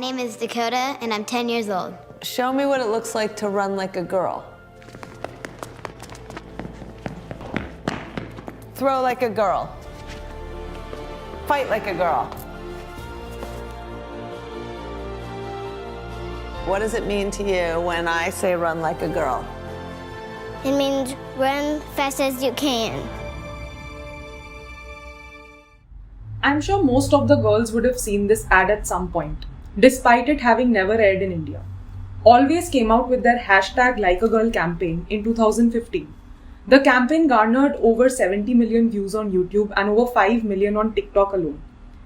name is Dakota, and I'm 10 years old. Show me what it looks like to run like a girl. Throw like a girl. Fight like a girl. What does it mean to you when I say run like a girl? It means run fast as you can. I'm sure most of the girls would have seen this ad at some point, despite it having never aired in India. Always came out with their hashtag Like a Girl campaign in 2015. The campaign garnered over 70 million views on YouTube and over 5 million on TikTok alone.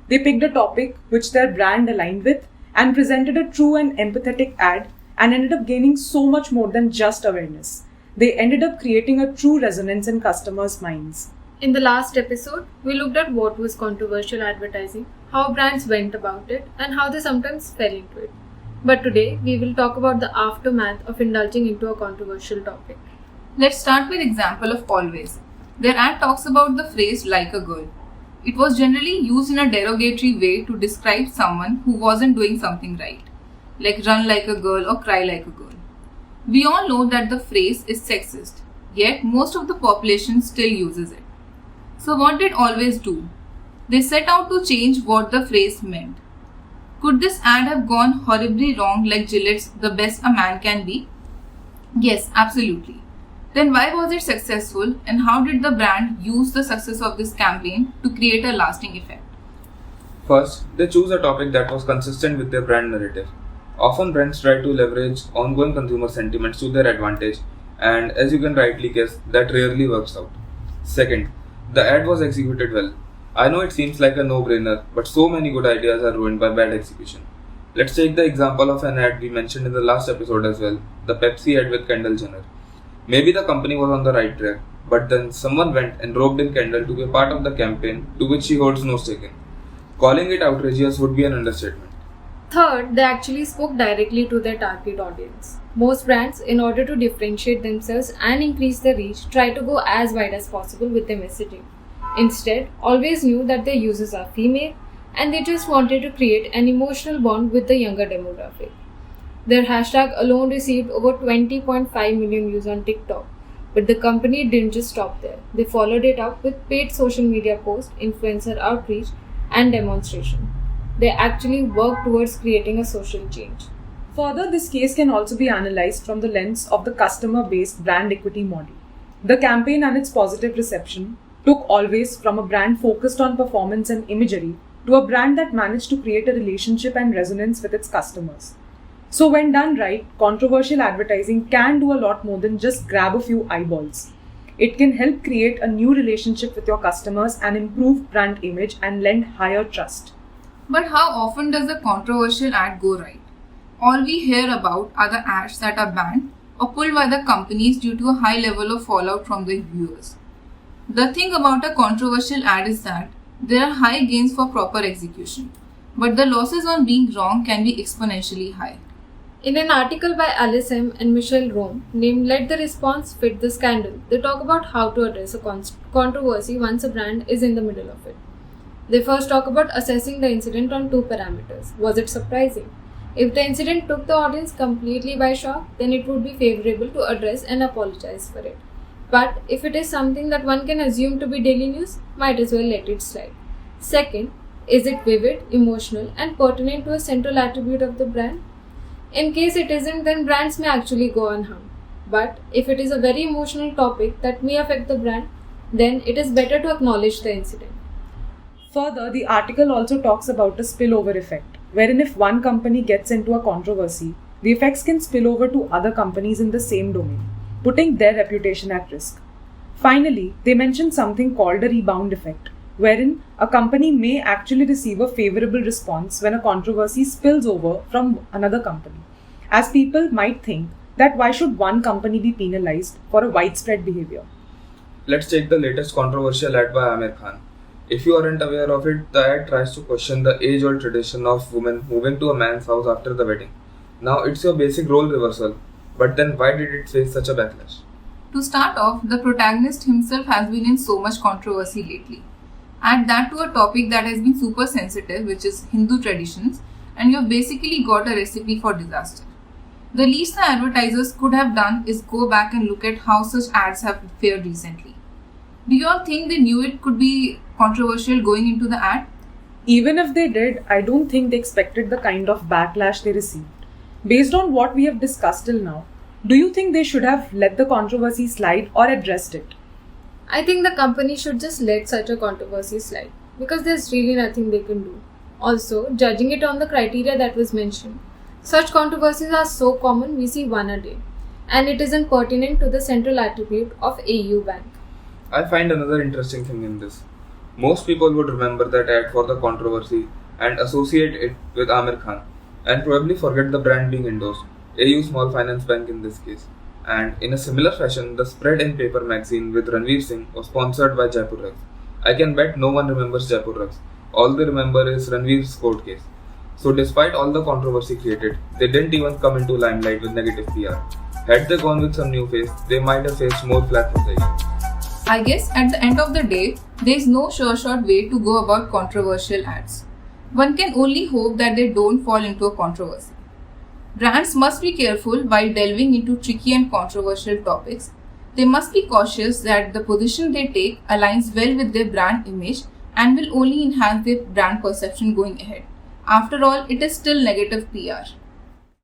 They picked a topic which their brand aligned with and presented a true and empathetic ad and ended up gaining so much more than just awareness. They ended up creating a true resonance in customers' minds. In the last episode, we looked at what was controversial advertising, how brands went about it, and how they sometimes fell into it. But today, we will talk about the aftermath of indulging into a controversial topic. Let's start with example of Always. Their ad talks about the phrase like a girl. It was generally used in a derogatory way to describe someone who wasn't doing something right, like run like a girl or cry like a girl. We all know that the phrase is sexist, yet most of the population still uses it. So what did Always do? They set out to change what the phrase meant. Could this ad have gone horribly wrong like Gillette's The Best a Man Can Be? Yes, absolutely. Then why was it successful, and how did the brand use the success of this campaign to create a lasting effect? First, they choose a topic that was consistent with their brand narrative. Often brands try to leverage ongoing consumer sentiments to their advantage, and as you can rightly guess, that rarely works out. Second, the ad was executed well. I know it seems like a no-brainer, but so many good ideas are ruined by bad execution. Let's take the example of an ad we mentioned in the last episode as well, the Pepsi ad with Kendall Jenner. Maybe the company was on the right track, but then someone went and roped in Kendall to be a part of the campaign to which she holds no stake in. Calling it outrageous would be an understatement. Third, they actually spoke directly to their target audience. Most brands, in order to differentiate themselves and increase their reach, try to go as wide as possible with their messaging. Instead, Always knew that their users are female and they just wanted to create an emotional bond with the younger demographic. Their hashtag alone received over 20.5 million views on TikTok, but the company didn't just stop there. They followed it up with paid social media posts, influencer outreach, and demonstration. They actually worked towards creating a social change. Further, this case can also be analyzed from the lens of the customer-based brand equity model. The campaign and its positive reception took Always from a brand focused on performance and imagery to a brand that managed to create a relationship and resonance with its customers. So when done right, controversial advertising can do a lot more than just grab a few eyeballs. It can help create a new relationship with your customers and improve brand image and lend higher trust. But how often does a controversial ad go right? All we hear about are the ads that are banned or pulled by the companies due to a high level of fallout from the viewers. The thing about a controversial ad is that there are high gains for proper execution, but the losses on being wrong can be exponentially high. In an article by Alice M. and Michelle Rome named Let the Response Fit the Scandal, they talk about how to address a controversy once a brand is in the middle of it. They first talk about assessing the incident on two parameters. Was it surprising? If the incident took the audience completely by shock, then it would be favorable to address and apologize for it. But if it is something that one can assume to be daily news, might as well let it slide. Second, is it vivid, emotional, and pertinent to a central attribute of the brand? In case it isn't, then brands may actually go unharmed. But if it is a very emotional topic that may affect the brand, then it is better to acknowledge the incident. Further, the article also talks about a spillover effect, wherein if one company gets into a controversy, the effects can spill over to other companies in the same domain, putting their reputation at risk. Finally, they mention something called a rebound effect, wherein a company may actually receive a favorable response when a controversy spills over from another company, as people might think that why should one company be penalized for a widespread behavior? Let's take the latest controversial ad by Amir Khan. If you aren't aware of it, the ad tries to question the age-old tradition of women moving to a man's house after the wedding. Now, it's your basic role reversal, but then why did it face such a backlash? To start off, the protagonist himself has been in so much controversy lately. Add that to a topic that has been super sensitive, which is Hindu traditions, and you've basically got a recipe for disaster. The least the advertisers could have done is go back and look at how such ads have fared recently. Do you all think they knew it could be controversial going into the ad? Even if they did, I don't think they expected the kind of backlash they received. Based on what we have discussed till now, do you think they should have let the controversy slide or addressed it? I think the company should just let such a controversy slide because there's really nothing they can do. Also, judging it on the criteria that was mentioned, such controversies are so common we see one a day, and it isn't pertinent to the central attribute of AU Bank. I find another interesting thing in this. Most people would remember that ad for the controversy and associate it with Amir Khan, and probably forget the brand being endorsed, AU Small Finance Bank in this case. And in a similar fashion, the spread in paper magazine with Ranveer Singh was sponsored by Jaipur Rugs. I can bet no one remembers Jaipur Rugs. All they remember is Ranveer's court case. So despite all the controversy created, they didn't even come into limelight with negative PR. Had they gone with some new face, they might have faced more flack from the issue. I guess at the end of the day, there is no sure-shot way to go about controversial ads. One can only hope that they don't fall into a controversy. Brands must be careful while delving into tricky and controversial topics. They must be cautious that the position they take aligns well with their brand image and will only enhance their brand perception going ahead. After all, it is still negative PR.